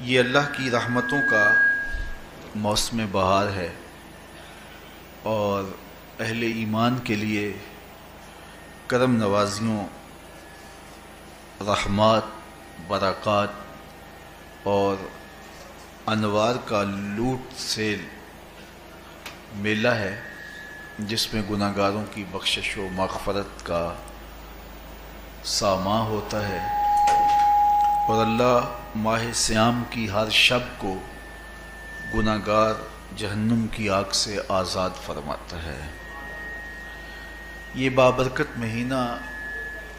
یہ اللہ کی رحمتوں کا موسم بہار ہے اور اہل ایمان کے لیے کرم نوازیوں، رحمات، برکات اور انوار کا لوٹ سے میلہ ہے، جس میں گناہ گاروں کی بخشش و مغفرت کا ساماں ہوتا ہے اور اللہ ماہ صیام کی ہر شب کو گناہ گار جہنم کی آگ سے آزاد فرماتا ہے۔ یہ بابرکت مہینہ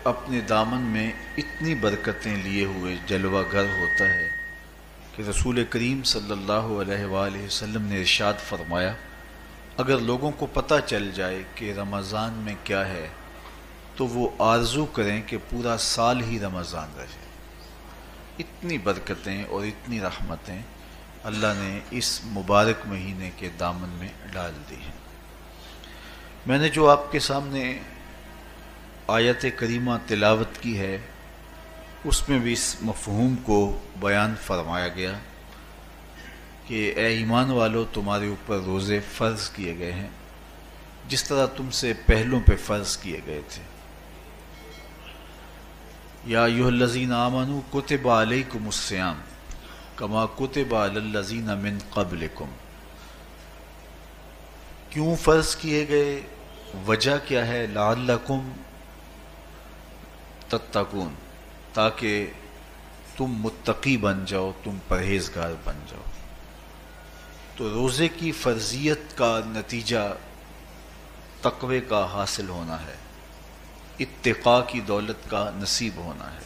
اپنے دامن میں اتنی برکتیں لیے ہوئے جلوہ گر ہوتا ہے کہ رسول کریم صلی اللہ علیہ وآلہ وسلم نے ارشاد فرمایا، اگر لوگوں کو پتہ چل جائے کہ رمضان میں کیا ہے تو وہ آرزو کریں کہ پورا سال ہی رمضان رہے۔ اتنی برکتیں اور اتنی رحمتیں اللہ نے اس مبارک مہینے کے دامن میں ڈال دی ہیں۔ میں نے جو آپ کے سامنے آیت کریمہ تلاوت کی ہے، اس میں بھی اس مفہوم کو بیان فرمایا گیا کہ اے ایمان والو، تمہارے اوپر روزے فرض کیے گئے ہیں جس طرح تم سے پہلوں پہ فرض کیے گئے تھے۔ یا ایھا الذین آمنوا کتب علیکم الصیام کما کتب علی الذین من قبلکم۔ کیوں فرض کیے گئے؟ وجہ کیا ہے؟ لعلکم تتقون، تاکہ تم متقی بن جاؤ، تم پرہیزگار بن جاؤ۔ تو روزے کی فرضیت کا نتیجہ تقوی کا حاصل ہونا ہے، اتقاء کی دولت کا نصیب ہونا ہے۔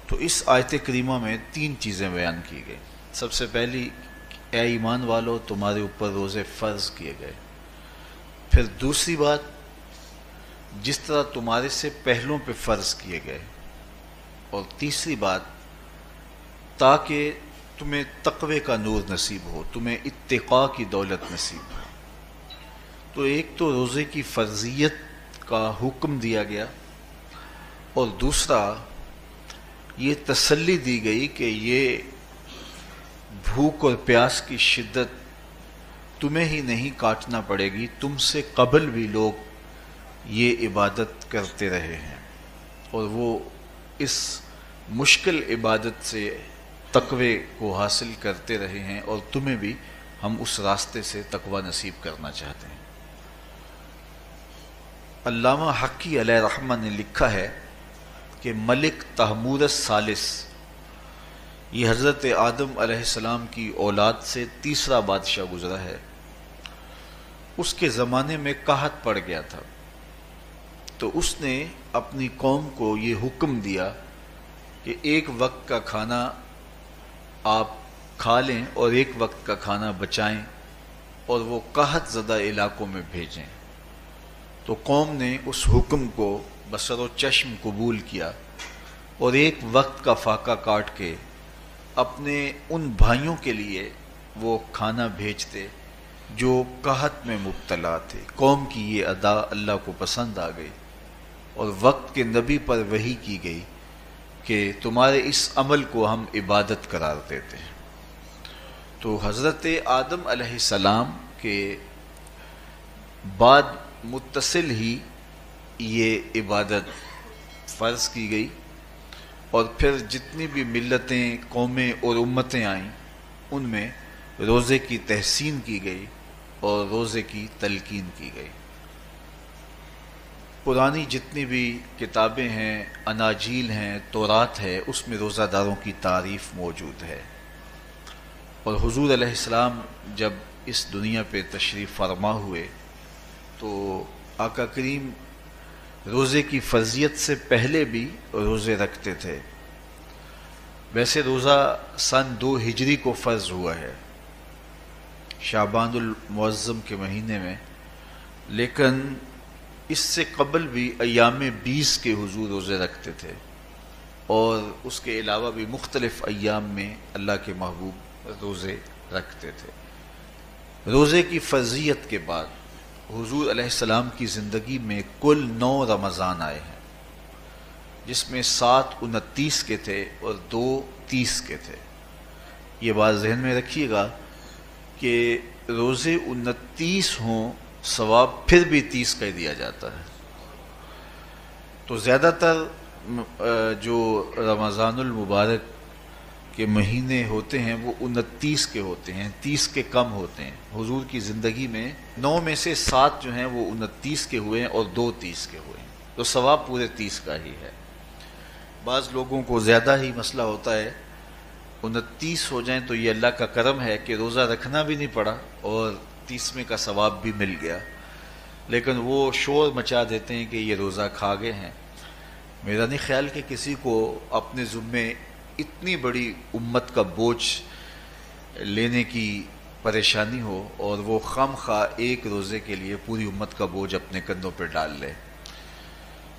تو اس آیت کریمہ میں تین چیزیں بیان کی گئی۔ سب سے پہلی، اے ایمان والو، تمہارے اوپر روزے فرض کیے گئے۔ پھر دوسری بات، جس طرح تمہارے سے پہلوں پہ فرض کیے گئے۔ اور تیسری بات، تاکہ تمہیں تقوی کا نور نصیب ہو، تمہیں اتقاء کی دولت نصیب ہو۔ تو ایک تو روزے کی فرضیت کا حکم دیا گیا، اور دوسرا یہ تسلی دی گئی کہ یہ بھوک اور پیاس کی شدت تمہیں ہی نہیں کاٹنا پڑے گی، تم سے قبل بھی لوگ یہ عبادت کرتے رہے ہیں اور وہ اس مشکل عبادت سے تقوی کو حاصل کرتے رہے ہیں، اور تمہیں بھی ہم اس راستے سے تقوی نصیب کرنا چاہتے ہیں۔ علامہ حقی علیہ رحمہ نے لکھا ہے کہ ملک تحمور الثالث، یہ حضرت آدم علیہ السلام کی اولاد سے تیسرا بادشاہ گزرا ہے، اس کے زمانے میں قحط پڑ گیا تھا، تو اس نے اپنی قوم کو یہ حکم دیا کہ ایک وقت کا کھانا آپ کھا لیں اور ایک وقت کا کھانا بچائیں اور وہ قحط زدہ علاقوں میں بھیجیں۔ تو قوم نے اس حکم کو بصر و چشم قبول کیا اور ایک وقت کا فاقہ کاٹ کے اپنے ان بھائیوں کے لیے وہ کھانا بھیجتے جو قحط میں مبتلا تھے۔ قوم کی یہ ادا اللہ کو پسند آ گئی اور وقت کے نبی پر وحی کی گئی کہ تمہارے اس عمل کو ہم عبادت قرار دیتے ہیں۔ تو حضرت آدم علیہ السلام کے بعد متصل ہی یہ عبادت فرض کی گئی، اور پھر جتنی بھی ملتیں، قومیں اور امتیں آئیں، ان میں روزے کی تحسین کی گئی اور روزے کی تلقین کی گئی۔ پرانی جتنی بھی کتابیں ہیں، اناجیل ہیں، تورات ہے، اس میں روزہ داروں کی تعریف موجود ہے۔ اور حضور علیہ السلام جب اس دنیا پہ تشریف فرما ہوئے تو آقا کریم روزے کی فرضیت سے پہلے بھی روزے رکھتے تھے۔ ویسے روزہ سن 2 ہجری کو فرض ہوا ہے، شعبان المعظم کے مہینے میں، لیکن اس سے قبل بھی ایام 20 کے حضور روزے رکھتے تھے، اور اس کے علاوہ بھی مختلف ایام میں اللہ کے محبوب روزے رکھتے تھے۔ روزے کی فرضیت کے بعد حضور علیہ السلام کی زندگی میں کل 9 رمضان آئے ہیں، جس میں 7 29 کے تھے اور 2 30 کے تھے۔ یہ بات ذہن میں رکھیے گا کہ روزے 29 ہوں ثواب پھر بھی 30 کا ہی دیا جاتا ہے. تو زیادہ تر جو رمضان المبارک کے مہینے ہوتے ہیں وہ 29 کے ہوتے ہیں، 30 کے کم ہوتے ہیں. حضور کی زندگی میں 9 میں سے 7 جو ہیں وہ 29 کے ہوئے ہیں اور 2 30 کے ہوئے ہیں، تو ثواب پورے 30 کا ہی ہے. بعض لوگوں کو زیادہ ہی مسئلہ ہوتا ہے، 29 ہو جائیں تو یہ اللہ کا کرم ہے کہ روزہ رکھنا بھی نہیں پڑا اور 30ویں کا ثواب بھی مل گیا، لیکن وہ شور مچا دیتے ہیں کہ یہ روزہ کھا گئے ہیں. میرا نہیں خیال کہ کسی کو اپنے ذمے اتنی بڑی امت کا بوجھ لینے کی پریشانی ہو اور وہ خام خواہ ایک روزے کے لیے پوری امت کا بوجھ اپنے کندھوں پہ ڈال لے.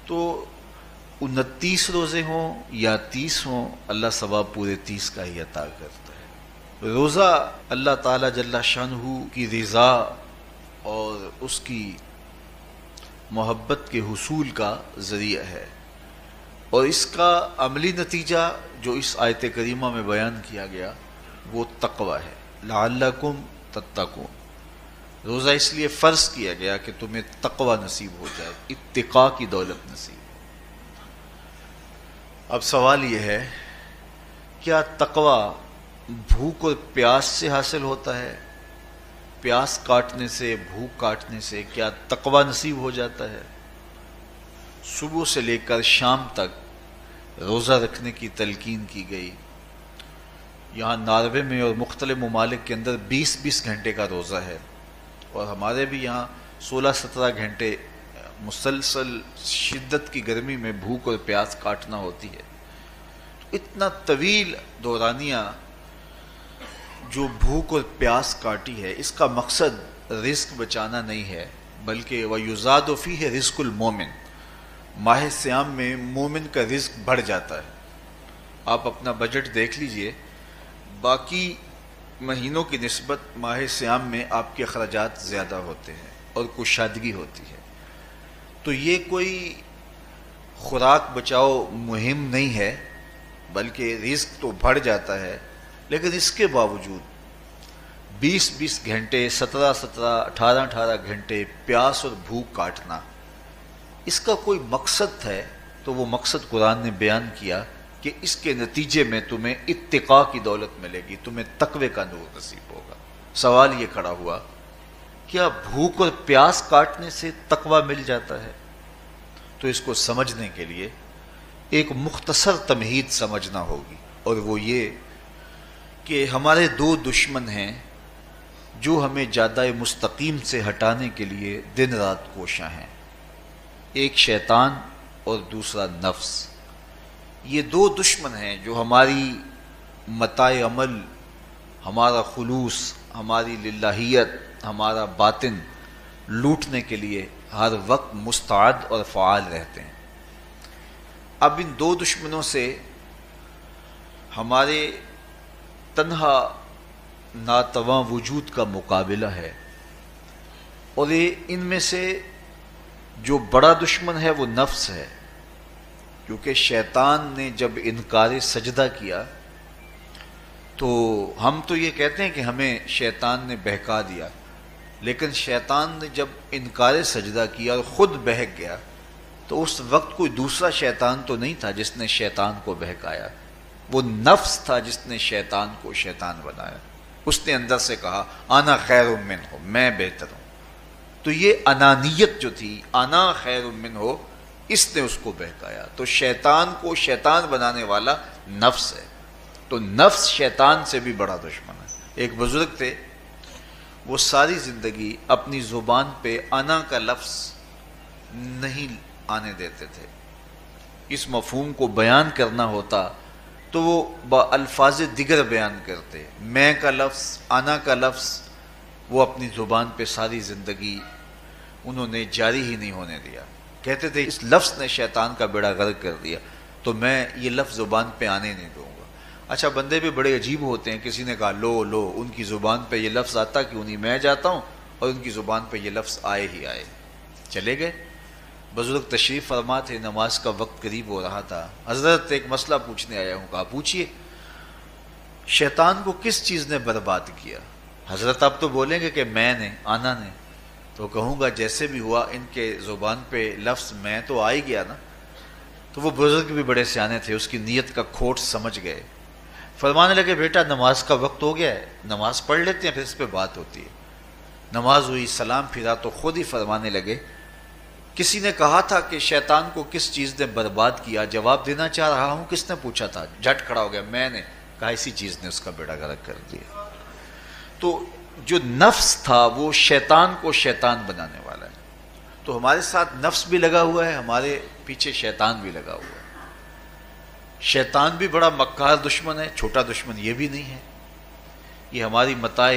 تو 29 روزے ہوں یا 30 ہوں، اللہ ثواب پورے 30 کا ہی عطا کرتا ہے. روزہ اللہ تعالیٰ جل شانہ کی رضا اور اس کی محبت کے حصول کا ذریعہ ہے، اور اس کا عملی نتیجہ جو اس آیت کریمہ میں بیان کیا گیا وہ تقوی ہے. لعلکم تتقون، روزہ اس لیے فرض کیا گیا کہ تمہیں تقوی نصیب ہو جائے، اتقاء کی دولت نصیب. اب سوال یہ ہے، کیا تقوی بھوک اور پیاس سے حاصل ہوتا ہے؟ پیاس کاٹنے سے، بھوک کاٹنے سے کیا تقوی نصیب ہو جاتا ہے؟ صبح سے لے کر شام تک روزہ رکھنے کی تلقین کی گئی. یہاں ناروے میں اور مختلف ممالک کے اندر 20-20 گھنٹے کا روزہ ہے، اور ہمارے بھی یہاں 16-17 گھنٹے مسلسل شدت کی گرمی میں بھوک اور پیاس کاٹنا ہوتی ہے. اتنا طویل دورانیہ جو بھوک اور پیاس کاٹی ہے، اس کا مقصد رزق بچانا نہیں ہے، بلکہ وَيُزَادُ فِيهِ رِزْقُ الْمُؤْمِنِ، ماہ سیام میں مومن کا رزق بڑھ جاتا ہے. آپ اپنا بجٹ دیکھ لیجئے، باقی مہینوں کی نسبت ماہ سیام میں آپ کے اخراجات زیادہ ہوتے ہیں اور کشادگی ہوتی ہے. تو یہ کوئی خوراک بچاؤ مہم نہیں ہے، بلکہ رزق تو بڑھ جاتا ہے، لیکن اس کے باوجود 20-20 گھنٹے، 17-17، 18-18 گھنٹے پیاس اور بھوک کاٹنا، اس کا کوئی مقصد ہے تو وہ مقصد قرآن نے بیان کیا کہ اس کے نتیجے میں تمہیں اتقاء کی دولت ملے گی، تمہیں تقوی کا نور نصیب ہوگا. سوال یہ کھڑا ہوا، کیا بھوک اور پیاس کاٹنے سے تقوی مل جاتا ہے؟ تو اس کو سمجھنے کے لیے ایک مختصر تمہید سمجھنا ہوگی، اور وہ یہ کہ ہمارے 2 دشمن ہیں جو ہمیں جادہ مستقیم سے ہٹانے کے لیے دن رات کوشاں ہیں. ایک شیطان اور دوسرا نفس. یہ 2 دشمن ہیں جو ہماری متاع عمل، ہمارا خلوص، ہماری للہیت، ہمارا باطن لوٹنے کے لیے ہر وقت مستعد اور فعال رہتے ہیں. اب ان 2 دشمنوں سے ہمارے تنہا ناتواں وجود کا مقابلہ ہے، اور ان میں سے جو بڑا دشمن ہے وہ نفس ہے، کیونکہ شیطان نے جب انکار سجدہ کیا تو ہم تو یہ کہتے ہیں کہ ہمیں شیطان نے بہکا دیا، لیکن شیطان نے جب انکار سجدہ کیا اور خود بہک گیا تو اس وقت کوئی دوسرا شیطان تو نہیں تھا جس نے شیطان کو بہکایا، وہ نفس تھا جس نے شیطان کو شیطان بنایا. اس نے اندر سے کہا انا خیر منہ، میں بہتر ہوں. تو یہ انانیت جو تھی، انا خیر منہ، اس نے اس کو بہکایا. تو شیطان کو شیطان بنانے والا نفس ہے، تو نفس شیطان سے بھی بڑا دشمن ہے. ایک بزرگ تھے، وہ ساری زندگی اپنی زبان پہ انا کا لفظ نہیں آنے دیتے تھے. اس مفہوم کو بیان کرنا ہوتا تو وہ با الفاظ دیگر بیان کرتے. میں کا لفظ، انا کا لفظ وہ اپنی زبان پہ ساری زندگی انہوں نے جاری ہی نہیں ہونے دیا. کہتے تھے اس لفظ نے شیطان کا بیڑا غرق کر دیا، تو میں یہ لفظ زبان پہ آنے نہیں دوں گا. اچھا، بندے بھی بڑے عجیب ہوتے ہیں. کسی نے کہا لو لو، ان کی زبان پہ یہ لفظ آتا کیوں نہیں، میں جاتا ہوں اور ان کی زبان پہ یہ لفظ آئے ہی آئے. چلے گئے. بزرگ تشریف فرما تھے، نماز کا وقت قریب ہو رہا تھا. حضرت ایک مسئلہ پوچھنے آیا ہوں. کہا پوچھئے. شیطان کو کس چیز نے برباد کیا؟ حضرت آپ تو بولیں گے کہ میں نے، آنا نے، تو کہوں گا جیسے بھی ہوا ان کے زبان پہ لفظ میں تو آ ہی گیا نا. تو وہ بزرگ بھی بڑے سیانے تھے، اس کی نیت کا کھوٹ سمجھ گئے. فرمانے لگے بیٹا نماز کا وقت ہو گیا ہے، نماز پڑھ لیتے ہیں پھر اس پہ بات ہوتی ہے. نماز ہوئی، سلام پھرا تو خود ہی فرمانے لگے کسی نے کہا تھا کہ شیطان کو کس چیز نے برباد کیا، جواب دینا چاہ رہا ہوں کس نے پوچھا تھا، جھٹ کھڑا ہو گیا میں نے کہا اسی چیز نے اس کا بیڑا غرق کر دیا. تو جو نفس تھا وہ شیطان کو شیطان بنانے والا ہے. تو ہمارے ساتھ نفس بھی لگا ہوا ہے، ہمارے پیچھے شیطان بھی لگا ہوا ہے. شیطان بھی بڑا مکار دشمن ہے، چھوٹا دشمن یہ بھی نہیں ہے. یہ ہماری متاع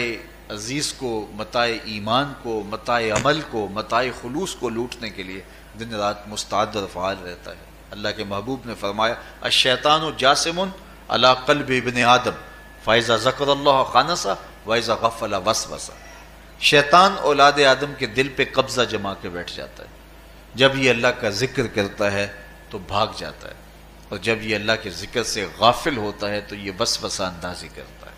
عزیز کو، متاع ایمان کو، متاع عمل کو، متاع خلوص کو لوٹنے کے لیے دن رات مستعد اور فعال رہتا ہے. اللہ کے محبوب نے فرمایا الشیطان جاسم علی قلب ابن آدم فاذا ذکر اللہ خانسہ واذا غفل وسوسہ. شیطان اولاد آدم کے دل پہ قبضہ جما کے بیٹھ جاتا ہے. جب یہ اللہ کا ذکر کرتا ہے تو بھاگ جاتا ہے، اور جب یہ اللہ کے ذکر سے غافل ہوتا ہے تو یہ وسوسہ اندازی کرتا ہے.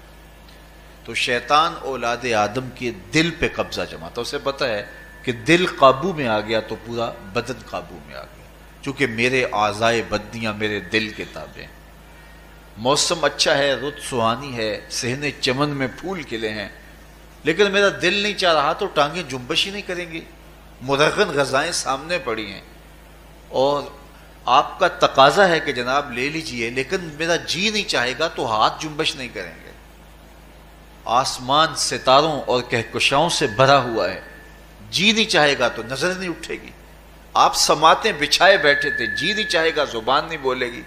تو شیطان اولاد آدم کے دل پہ قبضہ جماتا ہے. اسے پتہ ہے کہ دل قابو میں آ گیا تو پورا بدن قابو میں آ گیا، چونکہ میرے اعضائے بدنیاں میرے دل کے تابع ہیں. موسم اچھا ہے، رت سہانی ہے، صحن چمن میں پھول کھلے ہیں، لیکن میرا دل نہیں چاہ رہا تو ٹانگیں جنبش ہی نہیں کریں گی. مرغن غذائیں سامنے پڑی ہیں اور آپ کا تقاضا ہے کہ جناب لے لیجئے، لیکن میرا جی نہیں چاہے گا تو ہاتھ جنبش نہیں کریں گے. آسمان ستاروں اور کہکشاؤں سے بھرا ہوا ہے، جی نہیں چاہے گا تو نظر نہیں اٹھے گی. آپ سماعتیں بچھائے بیٹھے تھے، جی نہیں چاہے گا زبان نہیں بولے گی.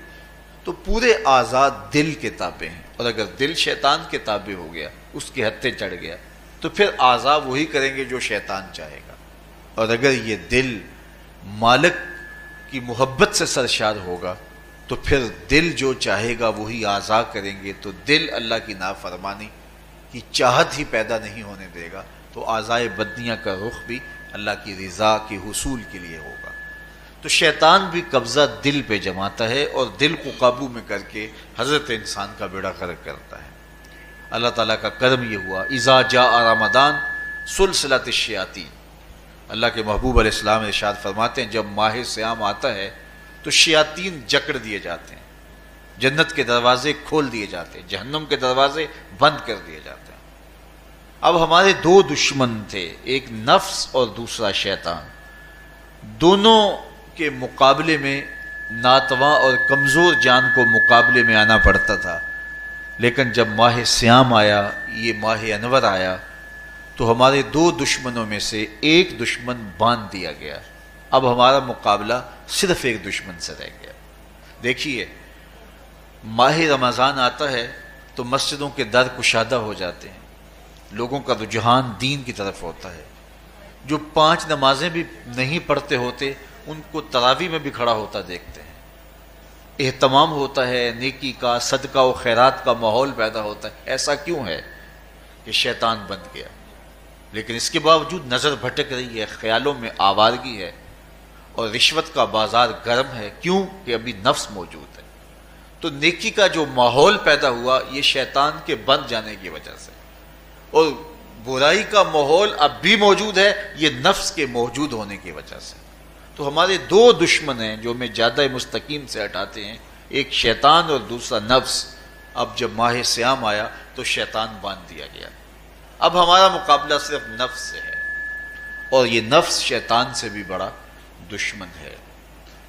تو پورے آزاد دل کے تابع ہیں، اور اگر دل شیطان کے تابع ہو گیا، اس کے ہتھے چڑھ گیا، تو پھر اعضاء وہی کریں گے جو شیطان چاہے گا. اور اگر یہ دل مالک کی محبت سے سرشار ہوگا تو پھر دل جو چاہے گا وہی اعضاء کریں گے. تو دل اللہ کی نافرمانی کی چاہت ہی پیدا نہیں ہونے دے گا، تو اعضائے بدنیاں کا رخ بھی اللہ کی رضا کے حصول کے لیے ہوگا. تو شیطان بھی قبضہ دل پہ جماتا ہے اور دل کو قابو میں کر کے حضرت انسان کا بیڑا غرق کرتا ہے. اللہ تعالیٰ کا کرم یہ ہوا اذا جاء رمضان سلسلۃ الشیاطین. اللہ کے محبوب علیہ السلام ارشاد فرماتے ہیں جب ماہ صیام آتا ہے تو شیاطین جکڑ دیے جاتے ہیں، جنت کے دروازے کھول دیے جاتے ہیں، جہنم کے دروازے بند کر دیے جاتے ہیں. اب ہمارے دو دشمن تھے، ایک نفس اور دوسرا شیطان. دونوں کے مقابلے میں ناتواں اور کمزور جان کو مقابلے میں آنا پڑتا تھا. لیکن جب ماہ صیام آیا، یہ ماہ انور آیا، تو ہمارے دو دشمنوں میں سے ایک دشمن باندھ دیا گیا. اب ہمارا مقابلہ صرف ایک دشمن سے رہ گیا. دیکھیے ماہ رمضان آتا ہے تو مسجدوں کے در کشادہ ہو جاتے ہیں، لوگوں کا رجحان دین کی طرف ہوتا ہے. جو 5 نمازیں بھی نہیں پڑھتے ہوتے ان کو تراویح میں بھی کھڑا ہوتا دیکھتے ہیں. اہتمام ہوتا ہے، نیکی کا، صدقہ و خیرات کا ماحول پیدا ہوتا ہے. ایسا کیوں ہے؟ کہ شیطان بند گیا. لیکن اس کے باوجود نظر بھٹک رہی ہے، خیالوں میں آوارگی ہے، اور رشوت کا بازار گرم ہے. کیوں؟ کہ ابھی نفس موجود ہے. تو نیکی کا جو ماحول پیدا ہوا یہ شیطان کے بند جانے کی وجہ سے، اور برائی کا ماحول اب بھی موجود ہے یہ نفس کے موجود ہونے کی وجہ سے. تو ہمارے دو دشمن ہیں جو ہمیں زیادہ مستقیم سے ہٹاتے ہیں، ایک شیطان اور دوسرا نفس. اب جب ماہ صیام آیا تو شیطان باندھ دیا گیا. اب ہمارا مقابلہ صرف نفس سے ہے، اور یہ نفس شیطان سے بھی بڑا دشمن ہے.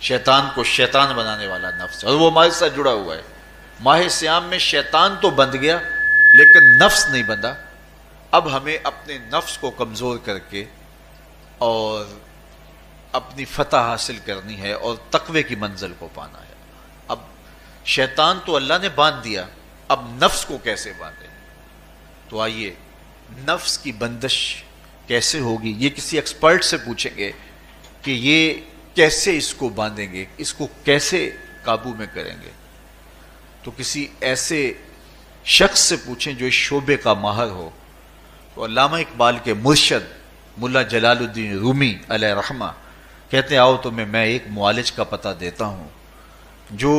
شیطان کو شیطان بنانے والا نفس ہے، اور وہ ہمارے ساتھ جڑا ہوا ہے. ماہ صیام میں شیطان تو بند گیا لیکن نفس نہیں بندھا. اب ہمیں اپنے نفس کو کمزور کر کے اور اپنی فتح حاصل کرنی ہے اور تقوی کی منزل کو پانا ہے. اب شیطان تو اللہ نے باندھ دیا، اب نفس کو کیسے باندھیں؟ تو آئیے نفس کی بندش کیسے ہوگی یہ کسی ایکسپرٹ سے پوچھیں گے کہ یہ کیسے اس کو باندھیں گے، اس کو کیسے قابو میں کریں گے. تو کسی ایسے شخص سے پوچھیں جو اس شعبے کا ماہر ہو. تو علامہ اقبال کے مرشد ملا جلال الدین رومی علیہ رحمہ کہتے ہیں آؤ تمہیں میں ایک معالج کا پتہ دیتا ہوں جو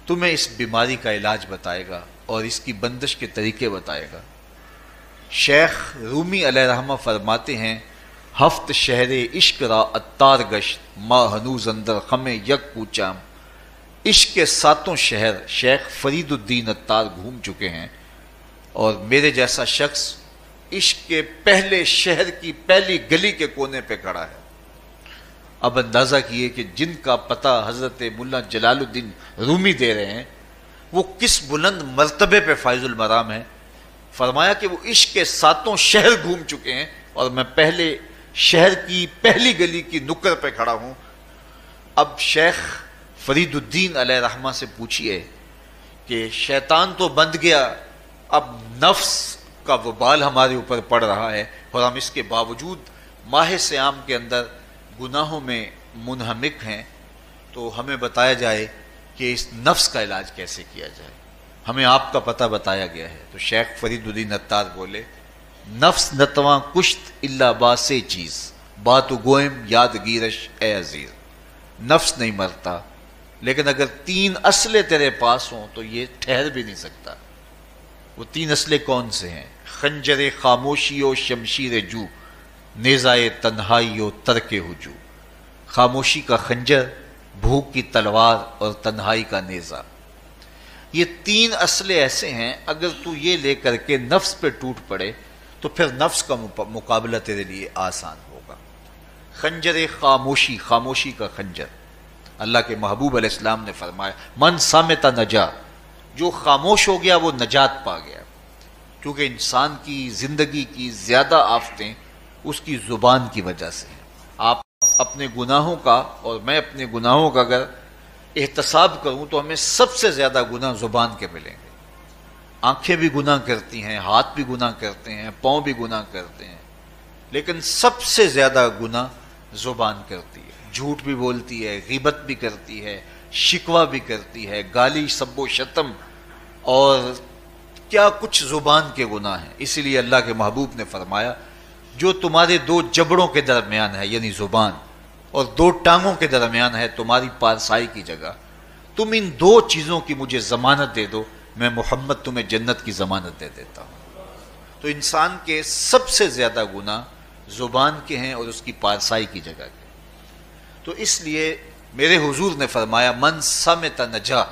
تمہیں اس بیماری کا علاج بتائے گا. اور اس کی بندش کے طریقے بتائے گا۔ شیخ رومی علیہ رحمہ فرماتے ہیں ہفت شہر عشق را اتار گشت ما ہنوز اندر خم یک کوچام۔ عشق کے 7 شہر شیخ فرید الدین اتار گھوم چکے ہیں، اور میرے جیسا شخص عشق کے پہلے شہر کی پہلی گلی کے کونے پہ کھڑا ہے۔ اب اندازہ کیے کہ جن کا پتہ حضرت ملا جلال الدین رومی دے رہے ہیں وہ کس بلند مرتبے پہ فائز المرام ہے۔ فرمایا کہ وہ عشق کے 7 شہر گھوم چکے ہیں اور میں پہلے شہر کی پہلی گلی کی نکر پہ کھڑا ہوں۔ اب شیخ فرید الدین علیہ رحمہ سے پوچھئے کہ شیطان تو بند گیا، اب نفس کا وبال ہمارے اوپر پڑ رہا ہے اور ہم اس کے باوجود ماہ صیام کے اندر گناہوں میں منہمک ہیں، تو ہمیں بتایا جائے کہ اس نفس کا علاج کیسے کیا جائے۔ ہمیں آپ کا پتہ بتایا گیا ہے۔ تو شیخ فرید الدین اتار بولے نفس نتواں کشت اللہ باسے چیز بات گوئم یاد گیرش اے عزیز۔ نفس نہیں مرتا، لیکن اگر 3 اسلحے تیرے پاس ہوں تو یہ ٹھہر بھی نہیں سکتا۔ وہ 3 اسلحے کون سے ہیں؟ خنجر خاموشی و شمشیر جو، نیزائے تنہائی و ترک ہجو۔ خاموشی کا خنجر، بھوک کی تلوار اور تنہائی کا نیزہ، یہ 3 اسلحے ایسے ہیں اگر تو یہ لے کر کے نفس پہ ٹوٹ پڑے تو پھر نفس کا مقابلہ تیرے لیے آسان ہوگا۔ خنجر خاموشی، خاموشی کا خنجر، اللہ کے محبوب علیہ السلام نے فرمایا من صامت نجا، جو خاموش ہو گیا وہ نجات پا گیا، کیونکہ انسان کی زندگی کی زیادہ آفتیں اس کی زبان کی وجہ سے ہیں۔ آپ اپنے گناہوں کا اور میں اپنے گناہوں کا اگر احتساب کروں تو ہمیں سب سے زیادہ گناہ زبان کے ملیں گے۔ آنکھیں بھی گناہ کرتی ہیں، ہاتھ بھی گناہ کرتے ہیں، پاؤں بھی گناہ کرتے ہیں، لیکن سب سے زیادہ گناہ زبان کرتی ہے۔ جھوٹ بھی بولتی ہے، غیبت بھی کرتی ہے، شکوہ بھی کرتی ہے، گالی سب و شتم اور کیا کچھ زبان کے گناہ ہیں۔ اسی لیے اللہ کے محبوب نے فرمایا جو تمہارے 2 جبڑوں کے درمیان ہے یعنی زبان، اور 2 ٹانگوں کے درمیان ہے تمہاری پارسائی کی جگہ، تم ان 2 چیزوں کی مجھے ضمانت دے دو، میں محمد تمہیں جنت کی ضمانت دے دیتا ہوں۔ تو انسان کے سب سے زیادہ گناہ زبان کے ہیں اور اس کی پارسائی کی جگہ کے۔ تو اس لیے میرے حضور نے فرمایا من صامت نجا،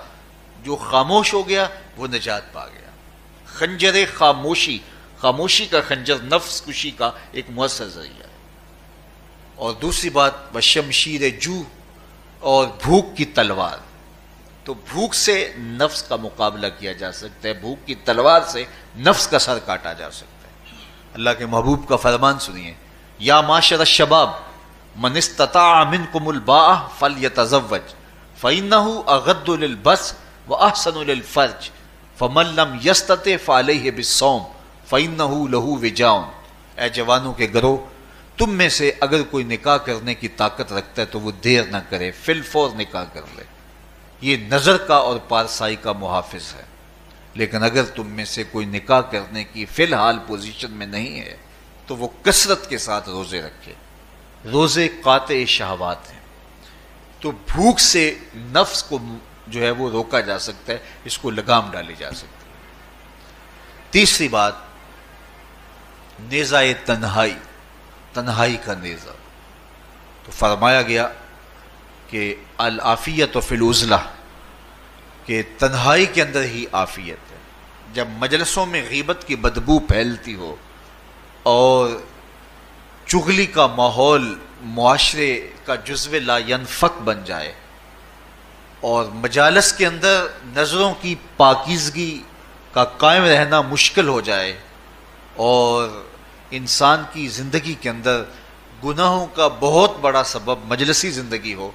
جو خاموش ہو گیا وہ نجات پا گیا۔ خنجر خاموشی، خاموشی کا خنجر نفس کشی کا ایک مؤثر ذریعہ ہے۔ اور دوسری بات وشمشیر جو، اور بھوک کی تلوار، تو بھوک سے نفس کا مقابلہ کیا جا سکتا ہے، بھوک کی تلوار سے نفس کا سر کاٹا جا سکتا ہے۔ اللہ کے محبوب کا فرمان سنیے یا معاشر الشباب من استطاع منکم الباء فلیتزوج فإنہ اغض للبصر واحسن للفرج فمن لم یستطع فعلیہ بالصوم فإنہ لہ وجاء۔ اے جوانوں کے گروہ، تم میں سے اگر کوئی نکاح کرنے کی طاقت رکھتا ہے تو وہ دیر نہ کرے، فی الفور نکاح کر لے، یہ نظر کا اور پارسائی کا محافظ ہے۔ لیکن اگر تم میں سے کوئی نکاح کرنے کی فی الحال پوزیشن میں نہیں ہے تو وہ کثرت کے ساتھ روزے رکھے۔ روزے قاطع شہوات ہیں، تو بھوک سے نفس کو جو ہے وہ روکا جا سکتا ہے، اس کو لگام ڈالی جا سکتی ہے۔ تیسری بات نیزہ تنہائی، تنہائی کا نیزہ، تو فرمایا گیا کہ العافیت فی العزلہ، کہ تنہائی کے اندر ہی عافیت ہے۔ جب مجلسوں میں غیبت کی بدبو پھیلتی ہو اور چغلی کا ماحول معاشرے کا جزو لا ینفک بن جائے اور مجالس کے اندر نظروں کی پاکیزگی کا قائم رہنا مشکل ہو جائے اور انسان کی زندگی کے اندر گناہوں کا بہت بڑا سبب مجلسی زندگی ہو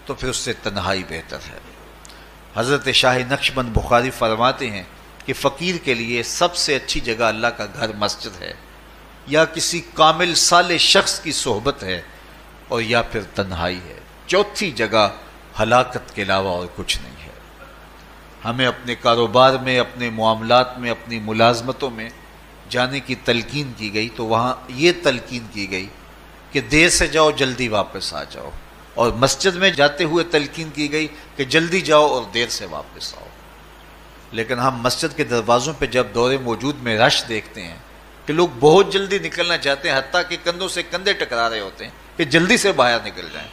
تو پھر اس سے تنہائی بہتر ہے۔ حضرت شاہ نقشبند بخاری فرماتے ہیں کہ فقیر کے لیے سب سے اچھی جگہ اللہ کا گھر مسجد ہے، یا کسی کامل صالح شخص کی صحبت ہے، اور یا پھر تنہائی ہے۔ چوتھی جگہ ہلاکت کے علاوہ اور کچھ نہیں ہے۔ ہمیں اپنے کاروبار میں، اپنے معاملات میں، اپنی ملازمتوں میں جانے کی تلقین کی گئی تو وہاں یہ تلقین کی گئی کہ دیر سے جاؤ جلدی واپس آ جاؤ، اور مسجد میں جاتے ہوئے تلقین کی گئی کہ جلدی جاؤ اور دیر سے واپس آؤ۔ لیکن ہم مسجد کے دروازوں پہ جب دور موجود میں رش دیکھتے ہیں کہ لوگ بہت جلدی نکلنا چاہتے ہیں، حتیٰ کہ کندھوں سے کندھے ٹکرا رہے ہوتے ہیں کہ جلدی سے باہر نکل جائیں،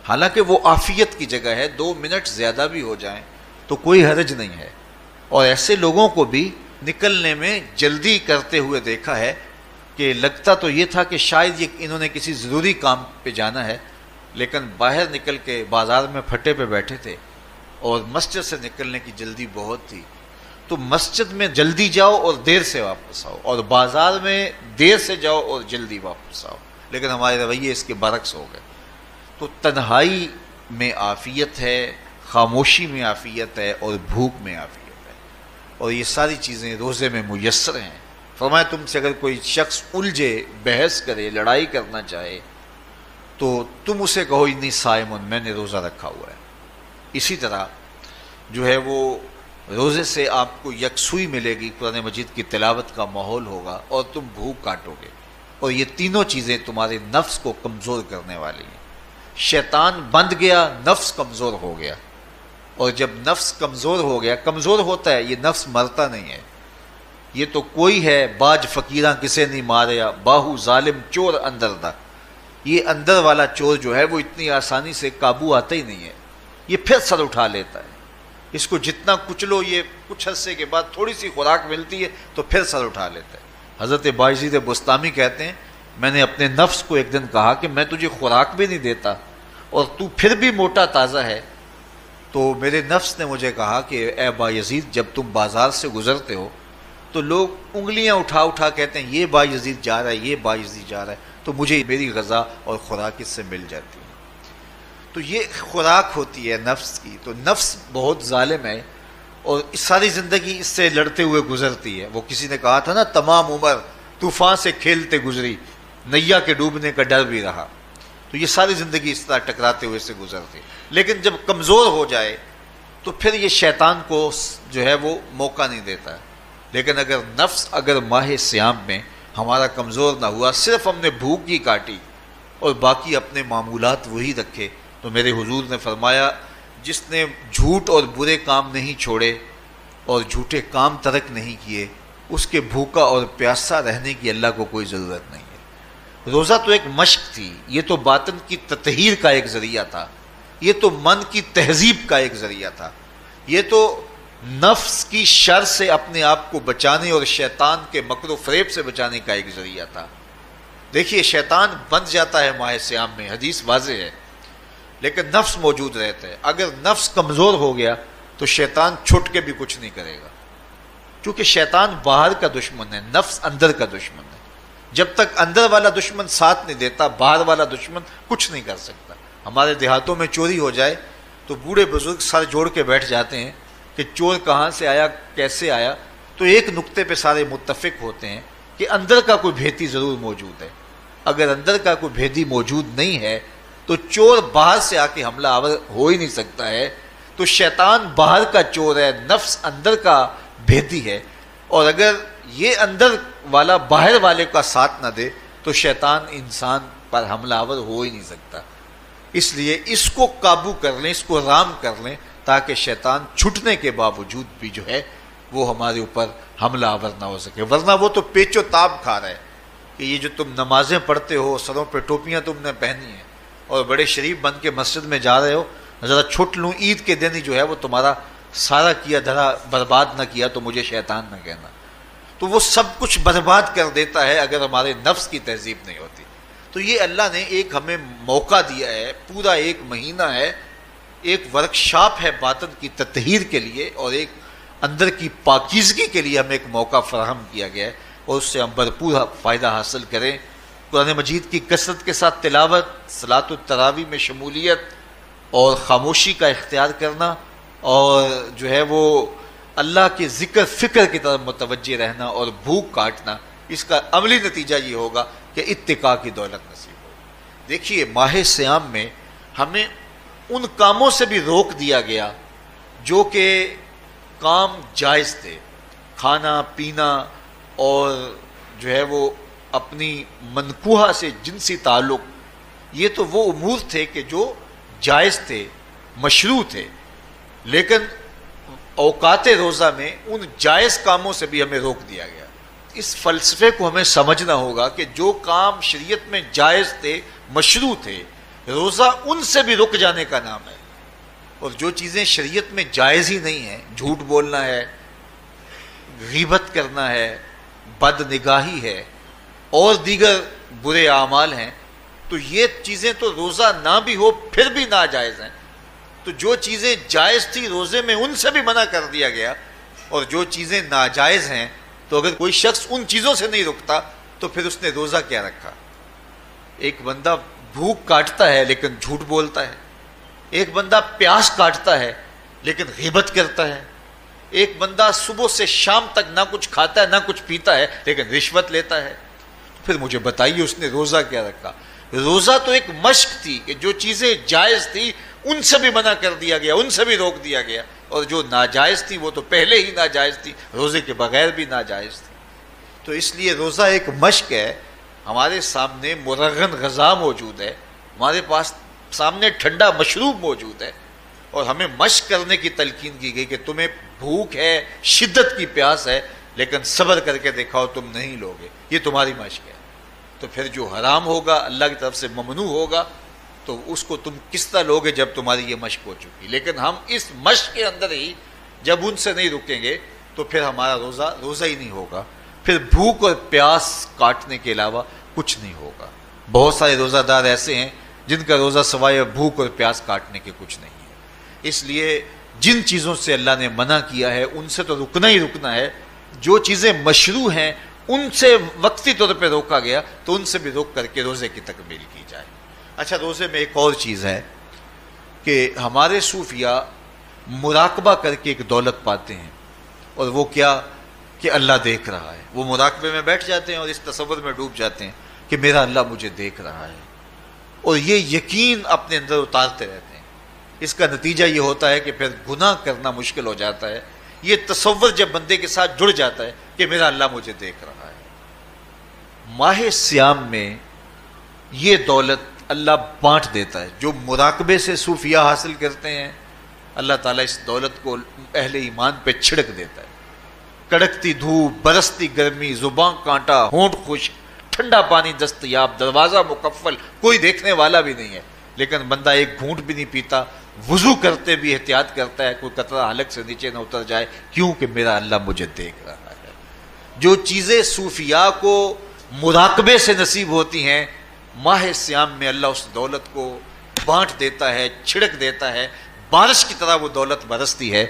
حالانکہ وہ عافیت کی جگہ ہے، 2 منٹ زیادہ بھی ہو جائیں تو کوئی حرج نہیں ہے۔ اور ایسے لوگوں کو بھی نکلنے میں جلدی کرتے ہوئے دیکھا ہے کہ لگتا تو یہ تھا کہ شاید یہ انہوں نے کسی ضروری کام پہ جانا ہے، لیکن باہر نکل کے بازار میں پھٹے پہ بیٹھے تھے اور مسجد سے نکلنے کی جلدی بہت تھی۔ تو مسجد میں جلدی جاؤ اور دیر سے واپس آؤ، اور بازار میں دیر سے جاؤ اور جلدی واپس آؤ، لیکن ہمارے رویے اس کے برعکس ہو گئے۔ تو تنہائی میں عافیت ہے، خاموشی میں عافیت ہے، اور بھوک میں عافیت ہے، اور یہ ساری چیزیں روزے میں میسر ہیں۔ فرمایا تم سے اگر کوئی شخص الجھے، بحث کرے، لڑائی کرنا چاہے تو تم اسے کہو انی صائم، میں نے روزہ رکھا ہوا ہے۔ اسی طرح جو ہے وہ روزے سے آپ کو یکسوئی ملے گی، قرآن مجید کی تلاوت کا ماحول ہوگا، اور تم بھوک کاٹو گے، اور یہ تینوں چیزیں تمہارے نفس کو کمزور کرنے والی ہیں۔ شیطان بند گیا، نفس کمزور ہو گیا، اور جب نفس کمزور ہو گیا، کمزور ہوتا ہے، یہ نفس مرتا نہیں ہے۔ یہ تو کوئی ہے باج فقیراں کسے نہیں ماریا، باہو ظالم چور اندر دا، یہ اندر والا چور جو ہے وہ اتنی آسانی سے قابو آتا ہی نہیں ہے، یہ پھر سر اٹھا لیتا ہے۔ اس کو جتنا کچلو، یہ کچھ عرصے کے بعد تھوڑی سی خوراک ملتی ہے تو پھر سر اٹھا لیتا ہے۔ حضرت باجید بستامی کہتے ہیں میں نے اپنے نفس کو ایک دن کہا کہ میں تجھے خوراک بھی نہیں دیتا اور تو پھر بھی موٹا تازہ ہے، تو میرے نفس نے مجھے کہا کہ اے بایزید، جب تم بازار سے گزرتے ہو تو لوگ انگلیاں اٹھا اٹھا کہتے ہیں یہ بایزید جا رہا ہے، یہ بایزید جا رہا ہے، تو مجھے میری غذا اور خوراک اس سے مل جاتی ہے۔ تو یہ خوراک ہوتی ہے نفس کی۔ تو نفس بہت ظالم ہے اور اس ساری زندگی اس سے لڑتے ہوئے گزرتی ہے۔ وہ کسی نے کہا تھا نا، تمام عمر طوفان سے کھیلتے گزری، نیا کے ڈوبنے کا ڈر بھی رہا۔ تو یہ ساری زندگی اس طرح ٹکراتے ہوئے سے گزرتی، لیکن جب کمزور ہو جائے تو پھر یہ شیطان کو جو ہے وہ موقع نہیں دیتا ہے۔ لیکن اگر نفس اگر ماہ صیام میں ہمارا کمزور نہ ہوا، صرف ہم نے بھوک ہی کاٹی اور باقی اپنے معمولات وہی رکھے، تو میرے حضور نے فرمایا جس نے جھوٹ اور برے کام نہیں چھوڑے اور جھوٹے کام ترک نہیں کیے، اس کے بھوکا اور پیاسا رہنے کی اللہ کو کوئی ضرورت نہیں ہے۔ روزہ تو ایک مشق تھی، یہ تو باطن کی تطہیر کا ایک ذریعہ تھا، یہ تو من کی تہذیب کا ایک ذریعہ تھا، یہ تو نفس کی شر سے اپنے آپ کو بچانے اور شیطان کے مکر و فریب سے بچانے کا ایک ذریعہ تھا۔ دیکھیے شیطان بند جاتا ہے ماہ صیام میں، حدیث واضح ہے، لیکن نفس موجود رہتا ہے۔ اگر نفس کمزور ہو گیا تو شیطان چھٹ کے بھی کچھ نہیں کرے گا، کیونکہ شیطان باہر کا دشمن ہے، نفس اندر کا دشمن ہے۔ جب تک اندر والا دشمن ساتھ نہیں دیتا، باہر والا دشمن کچھ نہیں کر سکتا۔ ہمارے دیہاتوں میں چوری ہو جائے تو بوڑھے بزرگ سر جوڑ کے بیٹھ جاتے ہیں کہ چور کہاں سے آیا، کیسے آیا، تو ایک نقطے پہ سارے متفق ہوتے ہیں کہ اندر کا کوئی بھیتی ضرور موجود ہے۔ اگر اندر کا کوئی بھیتی موجود نہیں ہے تو چور باہر سے آ کے حملہ آور ہو ہی نہیں سکتا ہے۔ تو شیطان باہر کا چور ہے، نفس اندر کا بھیتی ہے، اور اگر یہ اندر والا باہر والے کا ساتھ نہ دے تو شیطان انسان پر حملہ آور ہو ہی نہیں سکتا۔ اس لیے اس کو قابو کر لیں، اس کو رام کر لیں، تاکہ شیطان چھٹنے کے باوجود بھی جو ہے وہ ہمارے اوپر حملہ آور نہ ہو سکے۔ ورنہ وہ تو پیچ و تاب کھا رہا ہے کہ یہ جو تم نمازیں پڑھتے ہو، سروں پہ ٹوپیاں تم نے پہنی ہیں اور بڑے شریف بن کے مسجد میں جا رہے ہو، ذرا چھٹ لوں عید کے دن ہی جو ہے وہ تمہارا سارا کیا دھرا برباد نہ کیا تو مجھے شیطان نہ کہنا۔ تو وہ سب کچھ برباد کر دیتا ہے اگر ہمارے نفس کی تہذیب نہیں ہوتی۔ تو یہ اللہ نے ایک ہمیں موقع دیا ہے، پورا ایک مہینہ ہے، ایک ورکشاپ ہے باطن کی تطہیر کے لیے اور ایک اندر کی پاکیزگی کے لیے ہمیں ایک موقع فراہم کیا گیا ہے، اور اس سے ہم بھرپور فائدہ حاصل کریں۔ قرآن مجید کی کثرت کے ساتھ تلاوت، صلاۃ التراویح میں شمولیت اور خاموشی کا اختیار کرنا، اور جو ہے وہ اللہ کے ذکر فکر کی طرف متوجہ رہنا اور بھوک کاٹنا، اس کا عملی نتیجہ یہ ہوگا کہ اتقاء کی دولت نصیب ہوگی۔ دیکھیے ماہ صیام میں ہمیں ان کاموں سے بھی روک دیا گیا جو کہ کام جائز تھے، کھانا پینا اور جو ہے وہ اپنی منکوحہ سے جنسی تعلق، یہ تو وہ امور تھے کہ جو جائز تھے، مشروع تھے، لیکن اوقات روزہ میں ان جائز کاموں سے بھی ہمیں روک دیا گیا۔ اس فلسفے کو ہمیں سمجھنا ہوگا کہ جو کام شریعت میں جائز تھے، مشروع تھے، روزہ ان سے بھی رک جانے کا نام ہے، اور جو چیزیں شریعت میں جائز ہی نہیں ہیں، جھوٹ بولنا ہے، غیبت کرنا ہے، بد نگاہی ہے، اور دیگر برے اعمال ہیں، تو یہ چیزیں تو روزہ نہ بھی ہو پھر بھی ناجائز ہیں۔ تو جو چیزیں جائز تھی روزے میں ان سے بھی منع کر دیا گیا، اور جو چیزیں ناجائز ہیں تو اگر کوئی شخص ان چیزوں سے نہیں رکتا تو پھر اس نے روزہ کیا رکھا؟ ایک بندہ بھوک کاٹتا ہے لیکن جھوٹ بولتا ہے، ایک بندہ پیاس کاٹتا ہے لیکن غیبت کرتا ہے، ایک بندہ صبح سے شام تک نہ کچھ کھاتا ہے نہ کچھ پیتا ہے لیکن رشوت لیتا ہے، پھر مجھے بتائیے اس نے روزہ کیا رکھا؟ روزہ تو ایک مشق تھی کہ جو چیزیں جائز تھی ان سے بھی منع کر دیا گیا، ان سے بھی روک دیا گیا، اور جو ناجائز تھی وہ تو پہلے ہی ناجائز تھی، روزے کے بغیر بھی ناجائز تھی۔ تو اس لیے روزہ ایک مشق ہے، ہمارے سامنے مرغن غذا موجود ہے، ہمارے پاس سامنے ٹھنڈا مشروب موجود ہے، اور ہمیں مشق کرنے کی تلقین کی گئی کہ تمہیں بھوک ہے، شدت کی پیاس ہے، لیکن صبر کر کے دکھاؤ تم نہیں لوگے، یہ تمہاری مشق ہے۔ تو پھر جو حرام ہوگا، اللہ کی طرف سے ممنوع ہوگا، تو اس کو تم کس طرح لوگے جب تمہاری یہ مشق ہو چکی؟ لیکن ہم اس مشق کے اندر ہی جب ان سے نہیں رکیں گے تو پھر ہمارا روزہ ہی نہیں ہوگا، پھر بھوک اور پیاس کاٹنے کے علاوہ کچھ نہیں ہوگا۔ بہت سارے روزہ دار ایسے ہیں جن کا روزہ سوائے بھوک اور پیاس کاٹنے کے کچھ نہیں ہے۔ اس لیے جن چیزوں سے اللہ نے منع کیا ہے ان سے تو رکنا ہی رکنا ہے، جو چیزیں مشروع ہیں ان سے وقتی طور پہ روکا گیا تو ان سے بھی روک کر کے روزے کی تکمیل کی جائے۔ اچھا، روزے میں ایک اور چیز ہے کہ ہمارے صوفیاء مراقبہ کر کے ایک دولت پاتے ہیں، اور وہ کیا کہ اللہ دیکھ رہا ہے۔ وہ مراقبے میں بیٹھ جاتے ہیں اور اس تصور میں ڈوب جاتے ہیں کہ میرا اللہ مجھے دیکھ رہا ہے، اور یہ یقین اپنے اندر اتارتے رہتے ہیں۔ اس کا نتیجہ یہ ہوتا ہے کہ پھر گناہ کرنا مشکل ہو جاتا ہے۔ یہ تصور جب بندے کے ساتھ جڑ جاتا ہے کہ میرا اللہ مجھے دیکھ رہا ہے، ماہ سیام میں یہ دولت اللہ بانٹ دیتا ہے۔ جو مراقبے سے صوفیاء حاصل کرتے ہیں، اللہ تعالیٰ اس دولت کو اہل ایمان پہ چھڑک دیتا ہے۔ کڑکتی دھوپ، برستی گرمی، زباں کانٹا، ہونٹ خشک، ٹھنڈا پانی دستیاب، دروازہ مقفل، کوئی دیکھنے والا بھی نہیں ہے، لیکن بندہ ایک گھونٹ بھی نہیں پیتا، وضو کرتے بھی احتیاط کرتا ہے کوئی قطرہ حلق سے نیچے نہ اتر جائے، کیوں کہ میرا اللہ مجھے دیکھ رہا ہے۔ جو چیزیں صوفیاء کو مراقبے سے نصیب ہوتی ہیں، ماہ سیام میں اللہ اس دولت کو بانٹ دیتا ہے، چھڑک دیتا ہے، بارش کی طرح وہ دولت برستی ہے،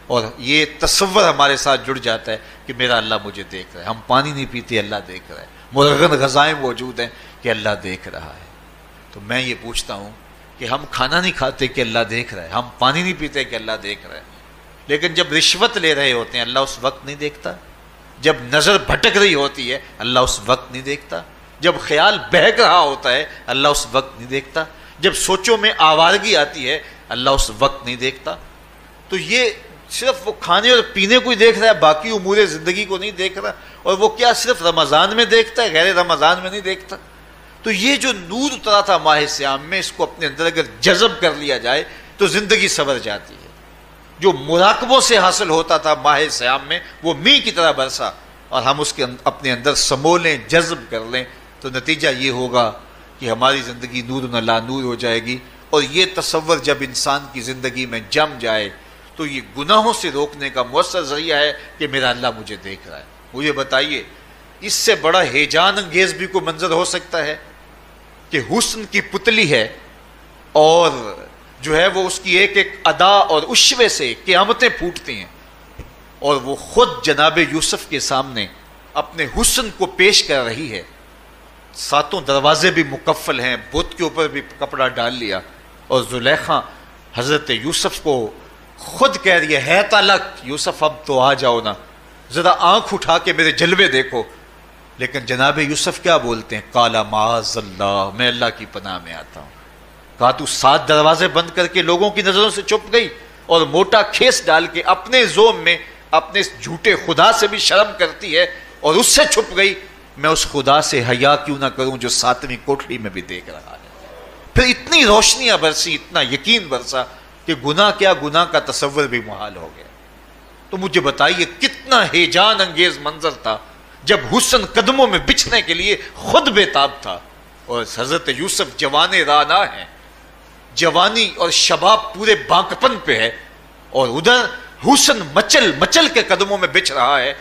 اور یہ تصور ہمارے ساتھ جڑ جاتا ہے کہ میرا اللہ مجھے دیکھ رہا ہے۔ ہم پانی نہیں پیتے، اللہ دیکھ رہا ہے، مرغن غذائیں موجود ہیں کہ اللہ دیکھ رہا ہے۔ تو میں یہ پوچھتا ہوں کہ ہم کھانا نہیں کھاتے کہ اللہ دیکھ رہا ہے، ہم پانی نہیں پیتے کہ اللہ دیکھ رہا ہے، لیکن جب رشوت لے رہے ہوتے ہیں اللہ اس وقت نہیں دیکھتا؟ جب نظر بھٹک رہی ہوتی ہے اللہ اس وقت نہیں دیکھتا؟ جب خیال بہک رہا ہوتا ہے اللہ اس وقت نہیں دیکھتا؟ جب سوچوں میں آوارگی آتی ہے اللہ اس وقت نہیں دیکھتا؟ تو یہ صرف وہ کھانے اور پینے کو ہی دیکھ رہا ہے، باقی امور زندگی کو نہیں دیکھ رہا، اور وہ کیا صرف رمضان میں دیکھتا ہے، غیر رمضان میں نہیں دیکھتا؟ تو یہ جو نور اترا تھا ماہ سیام میں، اس کو اپنے اندر اگر جذب کر لیا جائے تو زندگی سنور جاتی ہے۔ جو مراقبوں سے حاصل ہوتا تھا ماہ سیام میں، وہ میਂہ کی طرح برسا، اور ہم اس کے اپنے اندر سمو لیں، جذب کر لیں، تو نتیجہ یہ ہوگا کہ ہماری زندگی نور نہ لا نور ہو جائے گی۔ اور یہ تصور جب انسان کی زندگی میں جم جائے تو یہ گناہوں سے روکنے کا مؤثر ذریعہ ہے کہ میرا اللہ مجھے دیکھ رہا ہے۔ مجھے بتائیے اس سے بڑا ہیجان انگیز بھی کوئی منظر ہو سکتا ہے کہ حسن کی پتلی ہے، اور جو ہے وہ اس کی ایک ایک ادا اور اشوے سے قیامتیں پھوٹتی ہیں، اور وہ خود جناب یوسف کے سامنے اپنے حسن کو پیش کر رہی ہے، ساتوں دروازے بھی مکفل ہیں، بت کے اوپر بھی کپڑا ڈال لیا، اور زلیخا حضرت یوسف کو خود کہہ رہی ہے تالک یوسف اب تو آ جاؤ نا، ذرا آنکھ اٹھا کے میرے جلوے دیکھو۔ لیکن جناب یوسف کیا بولتے ہیں؟ قال معاذ اللہ، میں اللہ کی پناہ میں آتا ہوں۔ کہا تو 7 دروازے بند کر کے لوگوں کی نظروں سے چھپ گئی، اور موٹا کھیس ڈال کے اپنے زوم میں اپنے جھوٹے خدا سے بھی شرم کرتی ہے اور اس سے چھپ گئی، میں اس خدا سے حیا کیوں نہ کروں جو 7ویں کوٹھڑی میں بھی دیکھ رہا ہے۔ پھر اتنی روشنیاں برسی، اتنا یقین برسا کہ گناہ کیا، گناہ کا تصور بھی محال ہو گیا۔ تو مجھے بتائیے کتنا ہیجان انگیز منظر تھا جب حسن قدموں میں بچھنے کے لیے خود بےتاب تھا، اور حضرت یوسف جوان رانا ہیں، جوانی اور شباب پورے بانکپن پہ ہے، اور ادھر حسن مچل مچل کے قدموں میں بچھ رہا ہے،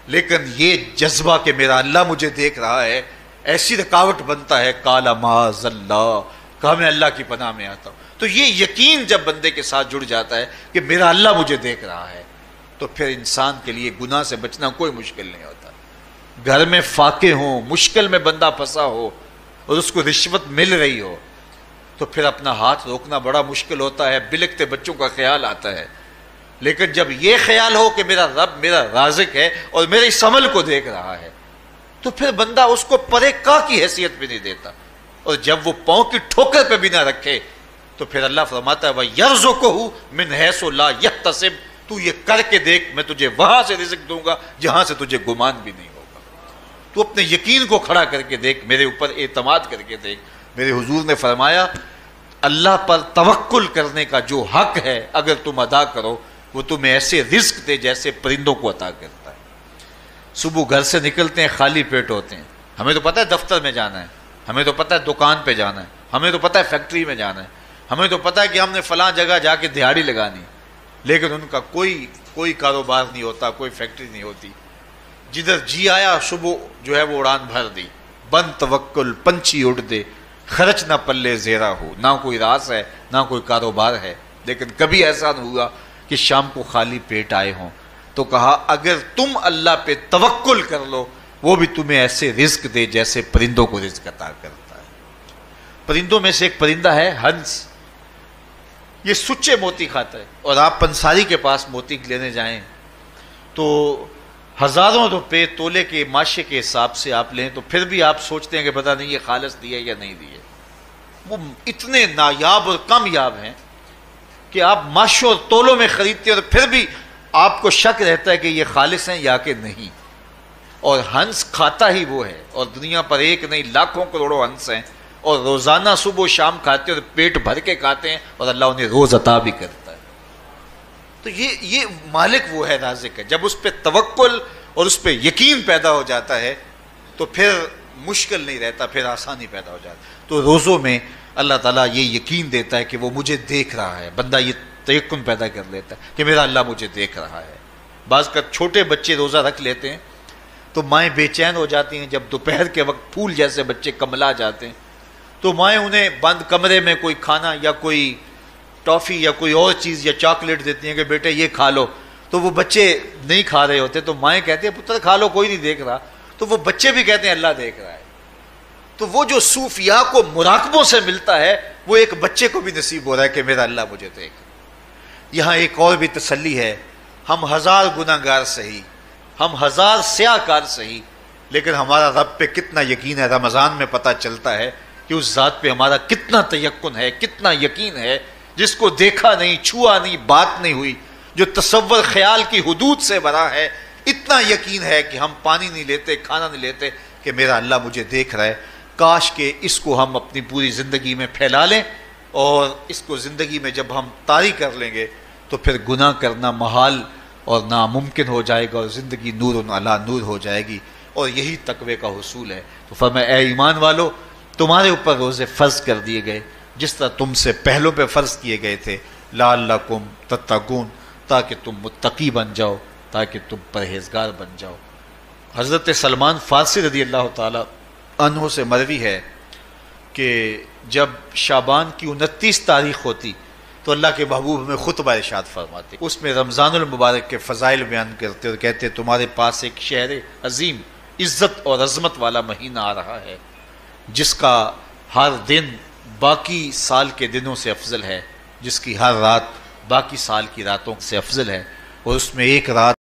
لیکن یہ جذبہ کہ میرا اللہ مجھے دیکھ رہا ہے ایسی رکاوٹ بنتا ہے، قال معاذ اللہ، کہا میں اللہ کی پناہ میں آتا ہوں۔ تو یہ یقین جب بندے کے ساتھ جڑ جاتا ہے کہ میرا اللہ مجھے دیکھ رہا ہے، تو پھر انسان کے لیے گناہ سے بچنا کوئی مشکل نہیں ہوتا۔ گھر میں فاقے ہوں، مشکل میں بندہ پھنسا ہو اور اس کو رشوت مل رہی ہو، تو پھر اپنا ہاتھ روکنا بڑا مشکل ہوتا ہے، بلکتے بچوں کا خیال آتا ہے۔ لیکن جب یہ خیال ہو کہ میرا رب میرا رازق ہے اور میرے اس عمل کو دیکھ رہا ہے، تو پھر بندہ اس کو پرے کا کی حیثیت بھی نہیں دیتا، اور جب وہ پاؤں کی ٹھوکر پہ بھی نہ رکھے تو پھر اللہ فرماتا ہے وَيَرْزُقُهُ مِنْ حَيْثُ لَا يَحْتَسِبُ، تو یہ کر کے دیکھ، میں تجھے وہاں سے رزق دوں گا جہاں سے تجھے گمان بھی نہیں ہوگا۔ تو اپنے یقین کو کھڑا کر کے دیکھ، میرے اوپر اعتماد کر کے دیکھ۔ میرے حضور نے فرمایا اللہ پر توکل کرنے کا جو حق ہے اگر تم ادا کرو، وہ تمہیں ایسے رزق دے جیسے پرندوں کو عطا کرتا ہے۔ صبح گھر سے نکلتے ہیں خالی پیٹ ہوتے ہیں، ہمیں تو پتہ ہے دفتر میں جانا ہے، ہمیں تو پتہ ہے دکان پہ جانا ہے، ہمیں تو پتہ ہے فیکٹری میں جانا ہے، ہمیں تو پتہ ہے کہ ہم نے فلاں جگہ جا کے دہاڑی لگانی، لیکن ان کا کوئی کاروبار نہیں ہوتا، کوئی فیکٹری نہیں ہوتی۔ جدھر جی آیا صبح جو ہے وہ اڑان بھر دی، بند توکل پنچھی اڑ دے، خرچ نہ پلے زیرہ ہو، نہ کوئی راس ہے نہ کوئی کاروبار ہے۔ لیکن کبھی ایسا نہ ہوا کہ شام کو خالی پیٹ آئے ہوں۔ تو کہا اگر تم اللہ پہ توکل کر لو، وہ بھی تمہیں ایسے رزق دے جیسے پرندوں کو رزق عطا کرتا ہے۔ پرندوں میں سے ایک پرندہ ہے ہنس، یہ سچے موتی کھاتا ہے، اور آپ پنساری کے پاس موتی لینے جائیں تو ہزاروں روپے تولے کے ماشے کے حساب سے آپ لیں تو پھر بھی آپ سوچتے ہیں کہ پتہ نہیں یہ خالص دیے یا نہیں دیے۔ وہ اتنے نایاب اور کامیاب ہیں کہ آپ ماشوں اور تولوں میں خریدتے ہیں اور پھر بھی آپ کو شک رہتا ہے کہ یہ خالص ہیں یا کہ نہیں۔ اور ہنس کھاتا ہی وہ ہے، اور دنیا پر ایک نہیں لاکھوں کروڑوں ہنس ہیں، اور روزانہ صبح و شام کھاتے ہیں اور پیٹ بھر کے کھاتے ہیں، اور اللہ انہیں روز عطا بھی کرتا ہے۔ تو یہ مالک وہ ہے، رازق ہے۔ جب اس پہ توکل اور اس پہ یقین پیدا ہو جاتا ہے تو پھر مشکل نہیں رہتا، پھر آسانی پیدا ہو جاتا ہے۔ تو روزوں میں اللہ تعالیٰ یہ یقین دیتا ہے کہ وہ مجھے دیکھ رہا ہے، بندہ یہ تیقن پیدا کر لیتا ہے کہ میرا اللہ مجھے دیکھ رہا ہے۔ بعض کا چھوٹے بچے روزہ رکھ لیتے ہیں تو مائیں بے چین ہو جاتی ہیں، جب دوپہر کے وقت پھول جیسے بچے کملا جاتے ہیں تو مائیں انہیں بند کمرے میں کوئی کھانا یا کوئی ٹافی یا کوئی اور چیز یا چاکلیٹ دیتی ہیں کہ بیٹے یہ کھا لو، تو وہ بچے نہیں کھا رہے ہوتے تو مائیں کہتے ہیں پتر کھا لو، کوئی نہیں دیکھ رہا، تو وہ بچے بھی کہتے ہیں اللہ دیکھ رہا ہے۔ تو وہ جو صوفیاء کو مراقبوں سے ملتا ہے وہ ایک بچے کو بھی نصیب ہو رہا ہے کہ میرا اللہ مجھے دیکھ۔ یہاں ایک اور بھی تسلی ہے، ہم ہزار گناہ گار سہی، ہم ہزار سیاہ کار سہی، لیکن ہمارا رب پہ کتنا یقین ہے رمضان میں پتہ چلتا ہے کہ اس ذات پہ ہمارا کتنا تیقن ہے، کتنا یقین ہے، جس کو دیکھا نہیں، چھوا نہیں، بات نہیں ہوئی، جو تصور خیال کی حدود سے بھرا ہے، اتنا یقین ہے کہ ہم پانی نہیں لیتے، کھانا نہیں لیتے کہ میرا اللہ مجھے دیکھ رہا ہے۔ کاش کہ اس کو ہم اپنی پوری زندگی میں پھیلا لیں، اور اس کو زندگی میں جب ہم طاری کر لیں گے تو پھر گناہ کرنا محال اور ناممکن ہو جائے گا، اور زندگی نور علی نور ہو جائے گی، اور یہی تقوی کا حصول ہے۔ تو فرمایا اے ایمان والو، تمہارے اوپر روزے فرض کر دیے گئے جس طرح تم سے پہلوں پہ فرض کیے گئے تھے، لعلکم تتقون، تاکہ تم متقی بن جاؤ، تاکہ تم پرہیزگار بن جاؤ۔ حضرت سلمان فارسی رضی اللہ تعالی عنہ سے مروی ہے کہ جب شعبان کی 29 تاریخ ہوتی تو اللہ کے محبوب ہمیں خطبہ ارشاد فرماتے، اس میں رمضان المبارک کے فضائل بیان کرتے اور کہتے تمہارے پاس ایک شہر عظیم عزت اور عظمت والا مہینہ آ رہا ہے، جس کا ہر دن باقی سال کے دنوں سے افضل ہے، جس کی ہر رات باقی سال کی راتوں سے افضل ہے، اور اس میں ایک رات